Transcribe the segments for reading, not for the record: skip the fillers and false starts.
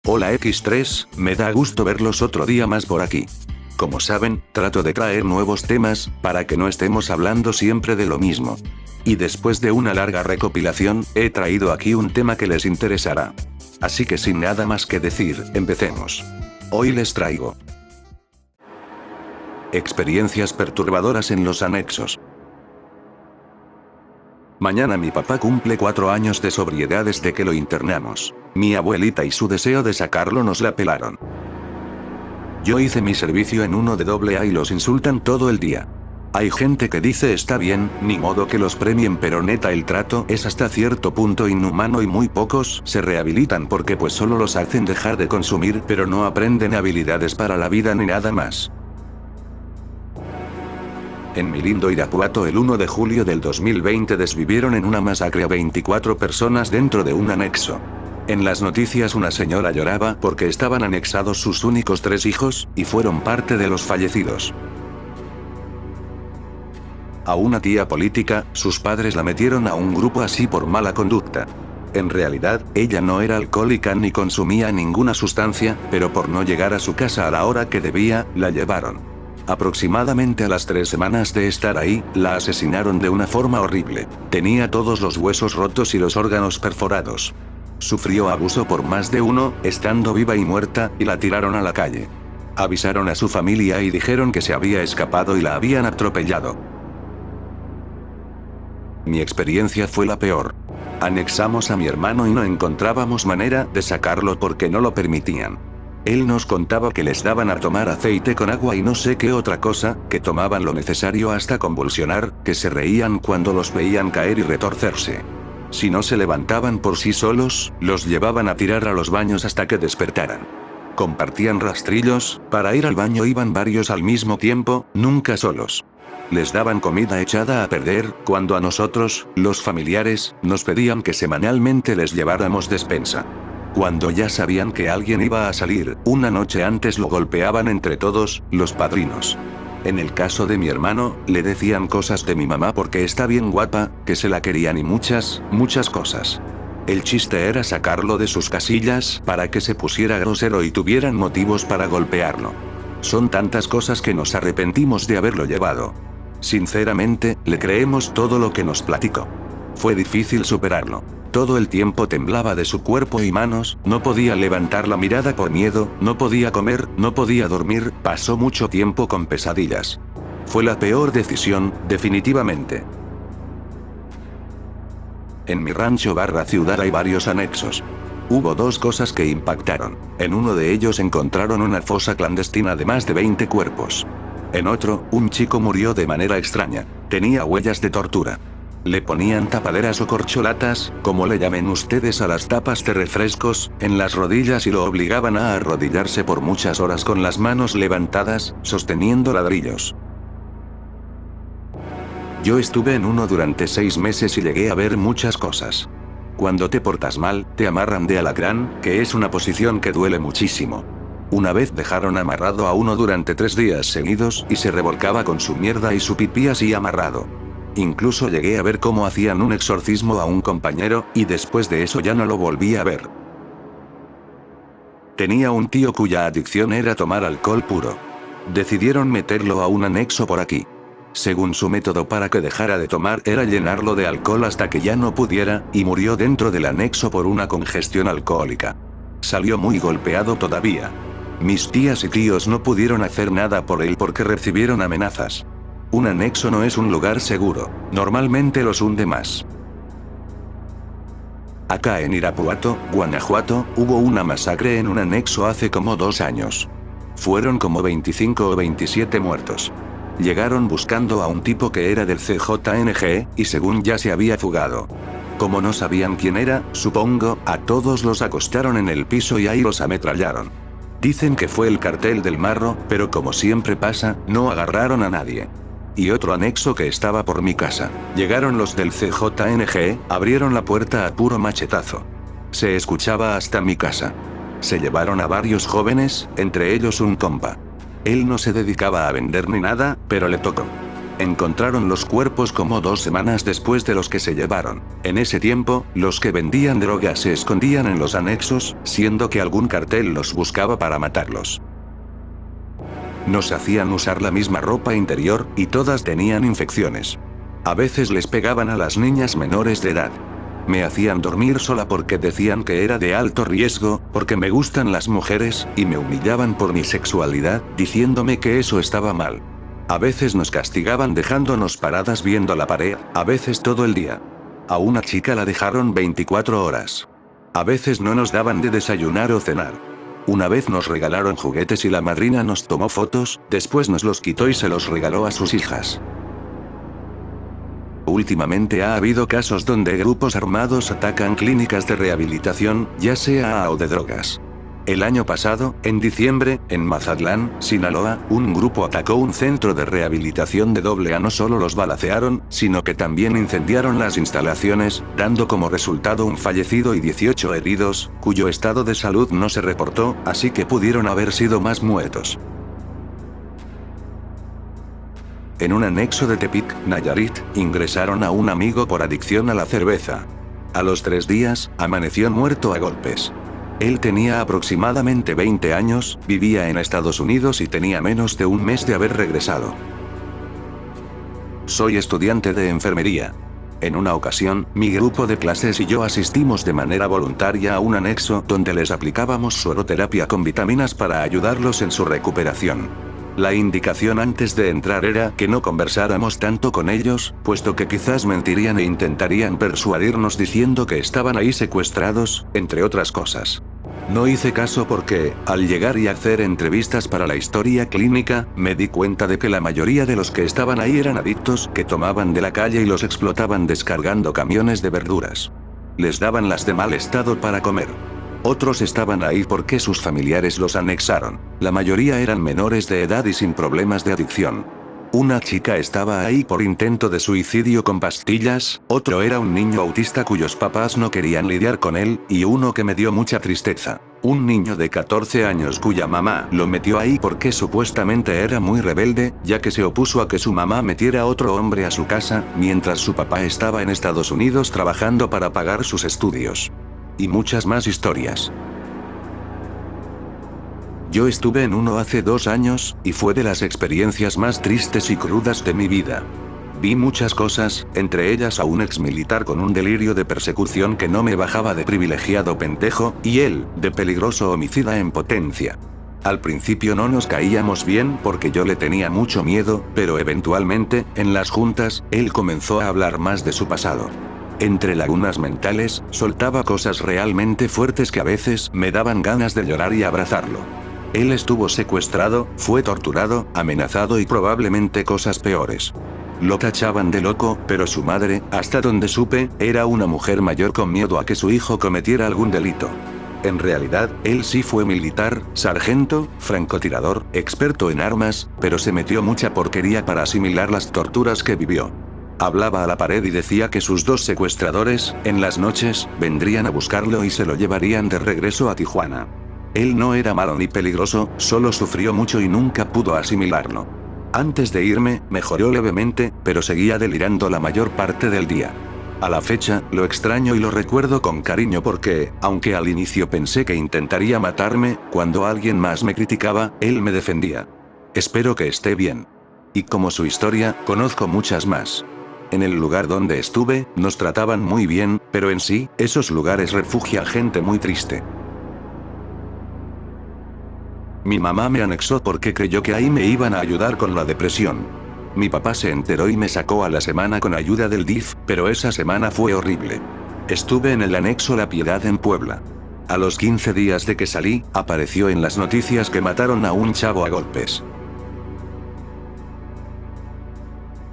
Hola X3, me da gusto verlos otro día más por aquí. Como saben, trato de traer nuevos temas, para que no estemos hablando siempre de lo mismo. Y después de una larga recopilación, he traído aquí un tema que les interesará. Así que sin nada más que decir, empecemos. Hoy les traigo experiencias perturbadoras en los anexos. Mañana mi papá cumple 4 años de sobriedad desde que lo internamos. Mi abuelita y su deseo de sacarlo nos la pelaron. Yo hice mi servicio en uno de AA y los insultan todo el día. Hay gente que dice está bien, ni modo que los premien, pero neta el trato es hasta cierto punto inhumano y muy pocos se rehabilitan porque pues solo los hacen dejar de consumir, pero no aprenden habilidades para la vida ni nada más. En mi lindo Irapuato el 1 de julio del 2020 desvivieron en una masacre a 24 personas dentro de un anexo. En las noticias una señora lloraba porque estaban anexados sus únicos 3 hijos, y fueron parte de los fallecidos. A una tía política, sus padres la metieron a un grupo así por mala conducta. En realidad, ella no era alcohólica ni consumía ninguna sustancia, pero por no llegar a su casa a la hora que debía, la llevaron. Aproximadamente a las 3 semanas de estar ahí, la asesinaron de una forma horrible. Tenía todos los huesos rotos y los órganos perforados. Sufrió abuso por más de uno, estando viva y muerta, y la tiraron a la calle. Avisaron a su familia y dijeron que se había escapado y la habían atropellado. Mi experiencia fue la peor. Anexamos a mi hermano y no encontrábamos manera de sacarlo porque no lo permitían. Él nos contaba que les daban a tomar aceite con agua y no sé qué otra cosa, que tomaban lo necesario hasta convulsionar, que se reían cuando los veían caer y retorcerse. Si no se levantaban por sí solos, los llevaban a tirar a los baños hasta que despertaran. Compartían rastrillos, para ir al baño iban varios al mismo tiempo, nunca solos. Les daban comida echada a perder, cuando a nosotros, los familiares, nos pedían que semanalmente les lleváramos despensa. Cuando ya sabían que alguien iba a salir, una noche antes lo golpeaban entre todos, los padrinos. En el caso de mi hermano, le decían cosas de mi mamá porque está bien guapa, que se la querían y muchas cosas. El chiste era sacarlo de sus casillas, para que se pusiera grosero y tuvieran motivos para golpearlo. Son tantas cosas que nos arrepentimos de haberlo llevado. Sinceramente, le creemos todo lo que nos platicó. Fue difícil superarlo. Todo el tiempo temblaba de su cuerpo y manos, no podía levantar la mirada por miedo, no podía comer, no podía dormir, pasó mucho tiempo con pesadillas. Fue la peor decisión, definitivamente. En mi rancho / ciudad hay varios anexos. Hubo 2 cosas que impactaron. En uno de ellos encontraron una fosa clandestina de más de 20 cuerpos. En otro, un chico murió de manera extraña. Tenía huellas de tortura. Le ponían tapaderas o corcholatas, como le llamen ustedes a las tapas de refrescos, en las rodillas y lo obligaban a arrodillarse por muchas horas con las manos levantadas, sosteniendo ladrillos. Yo estuve en uno durante 6 meses y llegué a ver muchas cosas. Cuando te portas mal, te amarran de alacrán, que es una posición que duele muchísimo. Una vez dejaron amarrado a uno durante 3 días seguidos, y se revolcaba con su mierda y su pipí así amarrado. Incluso llegué a ver cómo hacían un exorcismo a un compañero, y después de eso ya no lo volví a ver. Tenía un tío cuya adicción era tomar alcohol puro. Decidieron meterlo a un anexo por aquí. Según su método para que dejara de tomar era llenarlo de alcohol hasta que ya no pudiera, y murió dentro del anexo por una congestión alcohólica. Salió muy golpeado todavía. Mis tías y tíos no pudieron hacer nada por él porque recibieron amenazas. Un anexo no es un lugar seguro, normalmente los hunde más. Acá en Irapuato, Guanajuato, hubo una masacre en un anexo hace como 2 años. Fueron como 25 o 27 muertos. Llegaron buscando a un tipo que era del CJNG, y según ya se había fugado. Como no sabían quién era, supongo, a todos los acostaron en el piso y ahí los ametrallaron. Dicen que fue el cartel del Marro, pero como siempre pasa, no agarraron a nadie. Y otro anexo que estaba por mi casa. Llegaron los del CJNG, abrieron la puerta a puro machetazo. Se escuchaba hasta mi casa. Se llevaron a varios jóvenes, entre ellos un compa. Él no se dedicaba a vender ni nada, pero le tocó. Encontraron los cuerpos como 2 semanas después de los que se llevaron. En ese tiempo, los que vendían drogas se escondían en los anexos, siendo que algún cartel los buscaba para matarlos. Nos hacían usar la misma ropa interior, y todas tenían infecciones. A veces les pegaban a las niñas menores de edad. Me hacían dormir sola porque decían que era de alto riesgo, porque me gustan las mujeres, y me humillaban por mi sexualidad, diciéndome que eso estaba mal. A veces nos castigaban dejándonos paradas viendo la pared, a veces todo el día. A una chica la dejaron 24 horas. A veces no nos daban de desayunar o cenar. Una vez nos regalaron juguetes y la madrina nos tomó fotos, después nos los quitó y se los regaló a sus hijas. Últimamente ha habido casos donde grupos armados atacan clínicas de rehabilitación, ya sea o de drogas. El año pasado, en diciembre, en Mazatlán, Sinaloa, un grupo atacó un centro de rehabilitación de AA. No solo los balacearon, sino que también incendiaron las instalaciones, dando como resultado un fallecido y 18 heridos, cuyo estado de salud no se reportó, así que pudieron haber sido más muertos. En un anexo de Tepic, Nayarit, ingresaron a un amigo por adicción a la cerveza. A los 3 días, amaneció muerto a golpes. Él tenía aproximadamente 20 años, vivía en Estados Unidos y tenía menos de un mes de haber regresado. Soy estudiante de enfermería. En una ocasión, mi grupo de clases y yo asistimos de manera voluntaria a un anexo donde les aplicábamos sueroterapia con vitaminas para ayudarlos en su recuperación. La indicación antes de entrar era que no conversáramos tanto con ellos, puesto que quizás mentirían e intentarían persuadirnos diciendo que estaban ahí secuestrados, entre otras cosas. No hice caso porque, al llegar y hacer entrevistas para la historia clínica, me di cuenta de que la mayoría de los que estaban ahí eran adictos que tomaban de la calle y los explotaban descargando camiones de verduras. Les daban las de mal estado para comer. Otros estaban ahí porque sus familiares los anexaron. La mayoría eran menores de edad y sin problemas de adicción. Una chica estaba ahí por intento de suicidio con pastillas, otro era un niño autista cuyos papás no querían lidiar con él, y uno que me dio mucha tristeza. Un niño de 14 años cuya mamá lo metió ahí porque supuestamente era muy rebelde, ya que se opuso a que su mamá metiera a otro hombre a su casa, mientras su papá estaba en Estados Unidos trabajando para pagar sus estudios. Y muchas más historias. Yo estuve en uno hace 2 años, y fue de las experiencias más tristes y crudas de mi vida. Vi muchas cosas, entre ellas a un exmilitar con un delirio de persecución que no me bajaba de privilegiado pendejo, y él, de peligroso homicida en potencia. Al principio no nos caíamos bien porque yo le tenía mucho miedo, pero eventualmente, en las juntas, él comenzó a hablar más de su pasado. Entre lagunas mentales, soltaba cosas realmente fuertes que a veces me daban ganas de llorar y abrazarlo. Él estuvo secuestrado, fue torturado, amenazado y probablemente cosas peores. Lo tachaban de loco, pero su madre, hasta donde supe, era una mujer mayor con miedo a que su hijo cometiera algún delito. En realidad, él sí fue militar, sargento, francotirador, experto en armas, pero se metió mucha porquería para asimilar las torturas que vivió. Hablaba a la pared y decía que sus 2 secuestradores, en las noches, vendrían a buscarlo y se lo llevarían de regreso a Tijuana. Él no era malo ni peligroso, solo sufrió mucho y nunca pudo asimilarlo. Antes de irme, mejoró levemente, pero seguía delirando la mayor parte del día. A la fecha, lo extraño y lo recuerdo con cariño porque, aunque al inicio pensé que intentaría matarme, cuando alguien más me criticaba, él me defendía. Espero que esté bien. Y como su historia, conozco muchas más. En el lugar donde estuve, nos trataban muy bien, pero en sí, esos lugares refugian gente muy triste. Mi mamá me anexó porque creyó que ahí me iban a ayudar con la depresión. Mi papá se enteró y me sacó a la semana con ayuda del DIF, pero esa semana fue horrible. Estuve en el anexo La Piedad en Puebla. A los 15 días de que salí, apareció en las noticias que mataron a un chavo a golpes.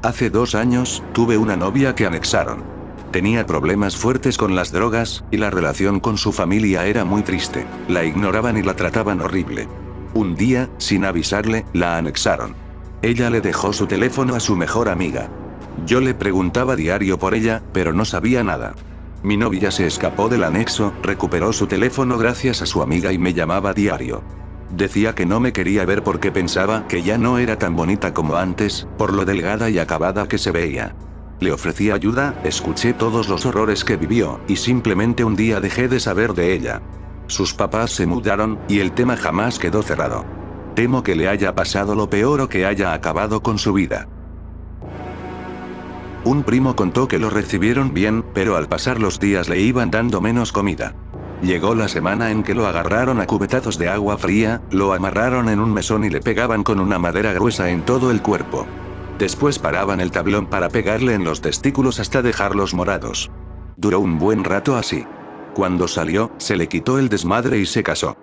Hace 2 años, tuve una novia que anexaron. Tenía problemas fuertes con las drogas, y la relación con su familia era muy triste. La ignoraban y la trataban horrible. Un día, sin avisarle, la anexaron. Ella le dejó su teléfono a su mejor amiga. Yo le preguntaba diario por ella, pero no sabía nada. Mi novia se escapó del anexo, recuperó su teléfono gracias a su amiga y me llamaba diario. Decía que no me quería ver porque pensaba que ya no era tan bonita como antes, por lo delgada y acabada que se veía. Le ofrecí ayuda, escuché todos los horrores que vivió, y simplemente un día dejé de saber de ella. Sus papás se mudaron, y el tema jamás quedó cerrado. Temo que le haya pasado lo peor o que haya acabado con su vida. Un primo contó que lo recibieron bien, pero al pasar los días le iban dando menos comida. Llegó la semana en que lo agarraron a cubetazos de agua fría, lo amarraron en un mesón y le pegaban con una madera gruesa en todo el cuerpo. Después paraban el tablón para pegarle en los testículos hasta dejarlos morados. Duró un buen rato así. Cuando salió, se le quitó el desmadre y se casó.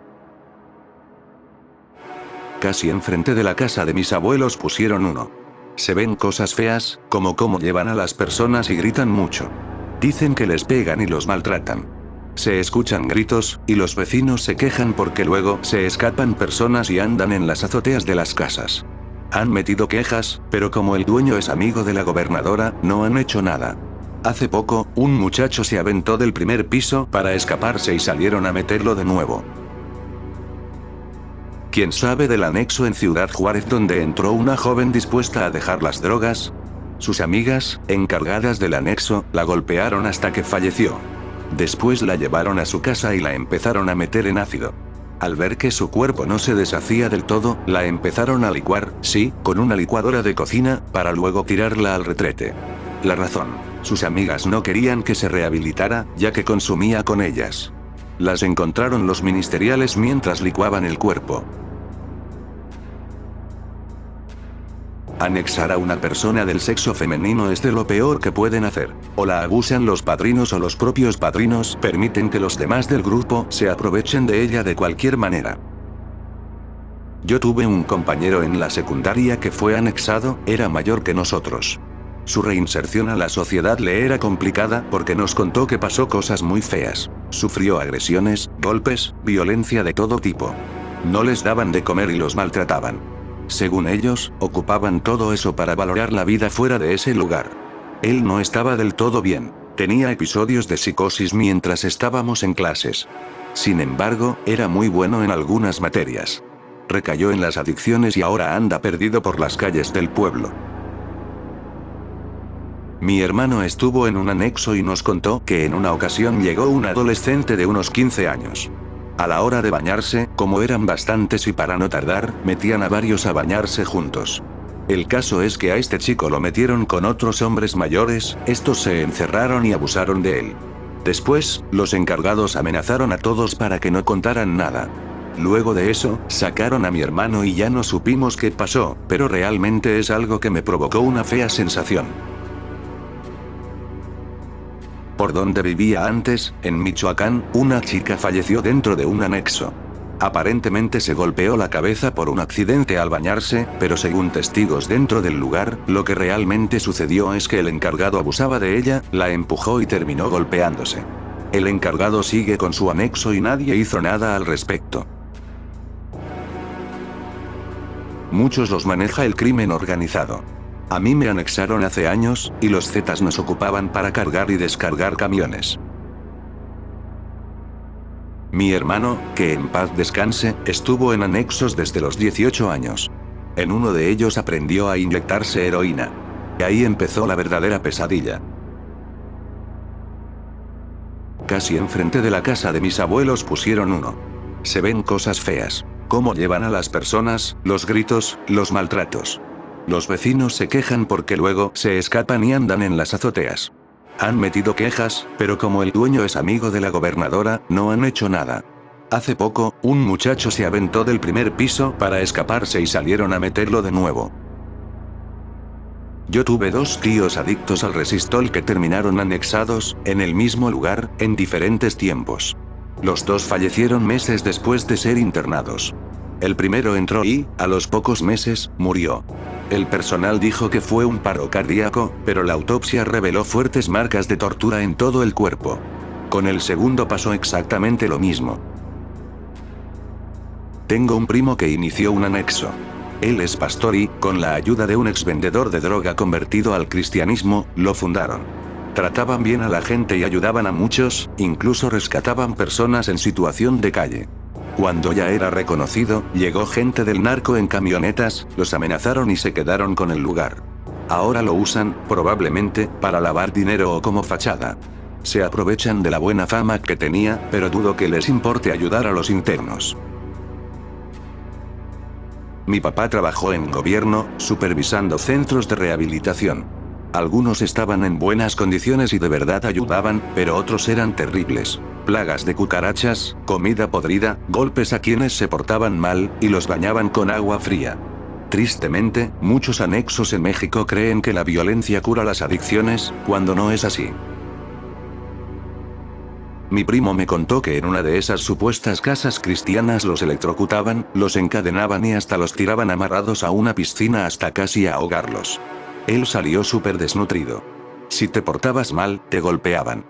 Casi enfrente de la casa de mis abuelos pusieron uno. Se ven cosas feas, como cómo llevan a las personas y gritan mucho. Dicen que les pegan y los maltratan. Se escuchan gritos, y los vecinos se quejan porque luego se escapan personas y andan en las azoteas de las casas. Han metido quejas, pero como el dueño es amigo de la gobernadora, no han hecho nada. Hace poco, un muchacho se aventó del primer piso para escaparse y salieron a meterlo de nuevo. ¿Quién sabe del anexo en Ciudad Juárez donde entró una joven dispuesta a dejar las drogas? Sus amigas, encargadas del anexo, la golpearon hasta que falleció. Después la llevaron a su casa y la empezaron a meter en ácido. Al ver que su cuerpo no se deshacía del todo, la empezaron a licuar, sí, con una licuadora de cocina, para luego tirarla al retrete. La razón: sus amigas no querían que se rehabilitara, ya que consumía con ellas. Las encontraron los ministeriales mientras licuaban el cuerpo. Anexar a una persona del sexo femenino es de lo peor que pueden hacer. O la abusan los padrinos o los propios padrinos permiten que los demás del grupo se aprovechen de ella de cualquier manera. Yo tuve un compañero en la secundaria que fue anexado, era mayor que nosotros. Su reinserción a la sociedad le era complicada porque nos contó que pasó cosas muy feas. Sufrió agresiones, golpes, violencia de todo tipo. No les daban de comer y los maltrataban. Según ellos, ocupaban todo eso para valorar la vida fuera de ese lugar. Él no estaba del todo bien. Tenía episodios de psicosis mientras estábamos en clases. Sin embargo, era muy bueno en algunas materias. Recayó en las adicciones y ahora anda perdido por las calles del pueblo. Mi hermano estuvo en un anexo y nos contó que en una ocasión llegó un adolescente de unos 15 años. A la hora de bañarse, como eran bastantes y para no tardar, metían a varios a bañarse juntos. El caso es que a este chico lo metieron con otros hombres mayores, estos se encerraron y abusaron de él. Después, los encargados amenazaron a todos para que no contaran nada. Luego de eso, sacaron a mi hermano y ya no supimos qué pasó, pero realmente es algo que me provocó una fea sensación. Por donde vivía antes, en Michoacán, una chica falleció dentro de un anexo. Aparentemente se golpeó la cabeza por un accidente al bañarse, pero según testigos dentro del lugar, lo que realmente sucedió es que el encargado abusaba de ella, la empujó y terminó golpeándose. El encargado sigue con su anexo y nadie hizo nada al respecto. Muchos los maneja el crimen organizado. A mí me anexaron hace años, y los Zetas nos ocupaban para cargar y descargar camiones. Mi hermano, que en paz descanse, estuvo en anexos desde los 18 años. En uno de ellos aprendió a inyectarse heroína. Y ahí empezó la verdadera pesadilla. Casi enfrente de la casa de mis abuelos pusieron uno. Se ven cosas feas. Cómo llevan a las personas, los gritos, los maltratos. Los vecinos se quejan porque luego se escapan y andan en las azoteas. Han metido quejas, pero como el dueño es amigo de la gobernadora, no han hecho nada. Hace poco, un muchacho se aventó del primer piso para escaparse y salieron a meterlo de nuevo. Yo tuve dos tíos adictos al resistol que terminaron anexados, en el mismo lugar, en diferentes tiempos. Los dos fallecieron meses después de ser internados. El primero entró y, a los pocos meses, murió. El personal dijo que fue un paro cardíaco, pero la autopsia reveló fuertes marcas de tortura en todo el cuerpo. Con el segundo pasó exactamente lo mismo. Tengo un primo que inició un anexo. Él es pastor y, con la ayuda de un exvendedor de droga convertido al cristianismo, lo fundaron. Trataban bien a la gente y ayudaban a muchos, incluso rescataban personas en situación de calle. Cuando ya era reconocido, llegó gente del narco en camionetas, los amenazaron y se quedaron con el lugar. Ahora lo usan, probablemente, para lavar dinero o como fachada. Se aprovechan de la buena fama que tenía, pero dudo que les importe ayudar a los internos. Mi papá trabajó en gobierno, supervisando centros de rehabilitación. Algunos estaban en buenas condiciones y de verdad ayudaban, pero otros eran terribles. Plagas de cucarachas, comida podrida, golpes a quienes se portaban mal, y los bañaban con agua fría. Tristemente, muchos anexos en México creen que la violencia cura las adicciones, cuando no es así. Mi primo me contó que en una de esas supuestas casas cristianas los electrocutaban, los encadenaban y hasta los tiraban amarrados a una piscina hasta casi ahogarlos. Él salió súper desnutrido. Si te portabas mal, te golpeaban.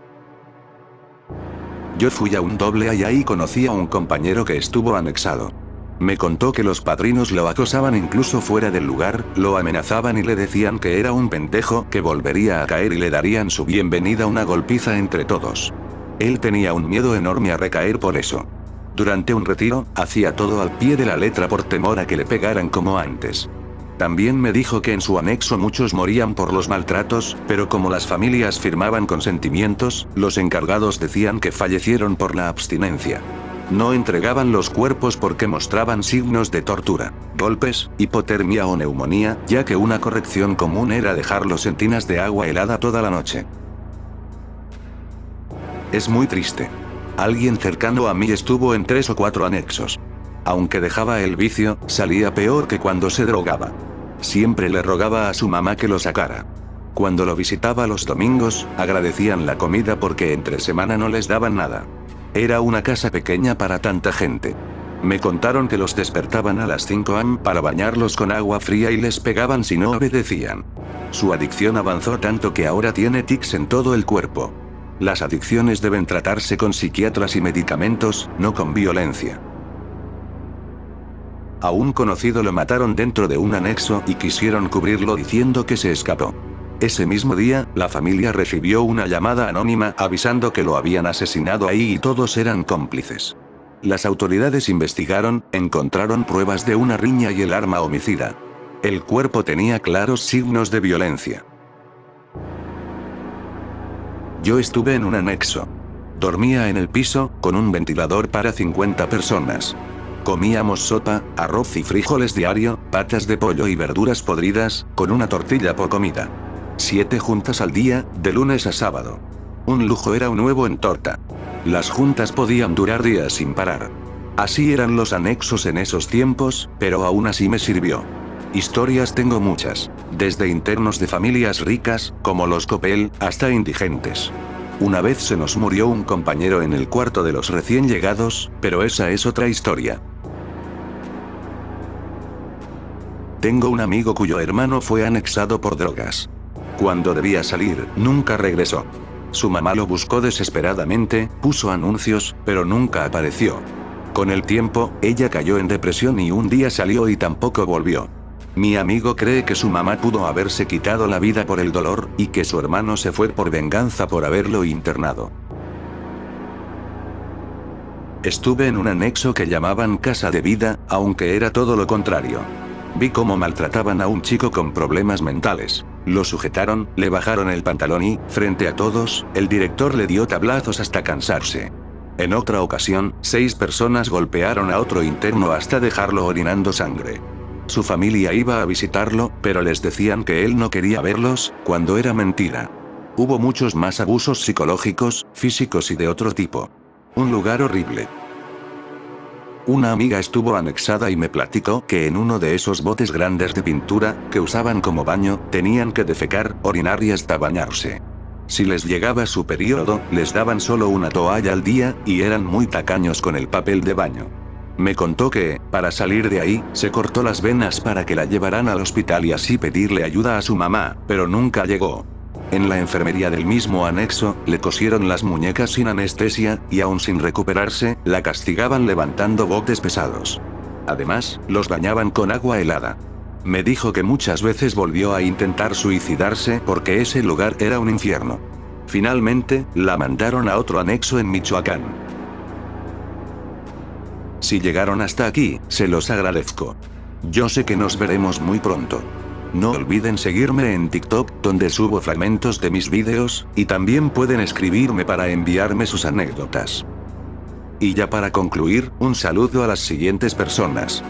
Yo fui a un AA y ahí conocí a un compañero que estuvo anexado. Me contó que los padrinos lo acosaban incluso fuera del lugar, lo amenazaban y le decían que era un pendejo, que volvería a caer y le darían su bienvenida una golpiza entre todos. Él tenía un miedo enorme a recaer por eso. Durante un retiro, hacía todo al pie de la letra por temor a que le pegaran como antes. También me dijo que en su anexo muchos morían por los maltratos, pero como las familias firmaban consentimientos, los encargados decían que fallecieron por la abstinencia. No entregaban los cuerpos porque mostraban signos de tortura, golpes, hipotermia o neumonía, ya que una corrección común era dejarlos en tinas de agua helada toda la noche. Es muy triste. Alguien cercano a mí estuvo en 3 o 4 anexos. Aunque dejaba el vicio, salía peor que cuando se drogaba. Siempre le rogaba a su mamá que lo sacara. Cuando lo visitaba los domingos, agradecían la comida porque entre semana no les daban nada. Era una casa pequeña para tanta gente. Me contaron que los despertaban a las 5 am para bañarlos con agua fría y les pegaban si no obedecían. Su adicción avanzó tanto que ahora tiene tics en todo el cuerpo. Las adicciones deben tratarse con psiquiatras y medicamentos, no con violencia. A un conocido lo mataron dentro de un anexo y quisieron cubrirlo diciendo que se escapó. Ese mismo día, la familia recibió una llamada anónima avisando que lo habían asesinado ahí y todos eran cómplices. Las autoridades investigaron, encontraron pruebas de una riña y el arma homicida. El cuerpo tenía claros signos de violencia. Yo estuve en un anexo. Dormía en el piso, con un ventilador para 50 personas. Comíamos sopa, arroz y frijoles diario, patas de pollo y verduras podridas, con una tortilla por comida. 7 juntas al día, de lunes a sábado. Un lujo era un huevo en torta. Las juntas podían durar días sin parar. Así eran los anexos en esos tiempos, pero aún así me sirvió. Historias tengo muchas, desde internos de familias ricas, como los Coppel, hasta indigentes. Una vez se nos murió un compañero en el cuarto de los recién llegados, pero esa es otra historia. Tengo un amigo cuyo hermano fue anexado por drogas. Cuando debía salir, nunca regresó. Su mamá lo buscó desesperadamente, puso anuncios, pero nunca apareció. Con el tiempo, ella cayó en depresión y un día salió y tampoco volvió. Mi amigo cree que su mamá pudo haberse quitado la vida por el dolor, y que su hermano se fue por venganza por haberlo internado. Estuve en un anexo que llamaban Casa de Vida, aunque era todo lo contrario. Vi cómo maltrataban a un chico con problemas mentales. Lo sujetaron, le bajaron el pantalón y, frente a todos, el director le dio tablazos hasta cansarse. En otra ocasión, 6 personas golpearon a otro interno hasta dejarlo orinando sangre. Su familia iba a visitarlo, pero les decían que él no quería verlos, cuando era mentira. Hubo muchos más abusos psicológicos, físicos y de otro tipo. Un lugar horrible. Una amiga estuvo anexada y me platicó que en uno de esos botes grandes de pintura, que usaban como baño, tenían que defecar, orinar y hasta bañarse. Si les llegaba su periodo, les daban solo una toalla al día, y eran muy tacaños con el papel de baño. Me contó que, para salir de ahí, se cortó las venas para que la llevaran al hospital y así pedirle ayuda a su mamá, pero nunca llegó. En la enfermería del mismo anexo, le cosieron las muñecas sin anestesia, y aún sin recuperarse, la castigaban levantando botes pesados. Además, los bañaban con agua helada. Me dijo que muchas veces volvió a intentar suicidarse porque ese lugar era un infierno. Finalmente, la mandaron a otro anexo en Michoacán. Si llegaron hasta aquí, se los agradezco. Yo sé que nos veremos muy pronto. No olviden seguirme en TikTok, donde subo fragmentos de mis vídeos, y también pueden escribirme para enviarme sus anécdotas. Y ya para concluir, un saludo a las siguientes personas.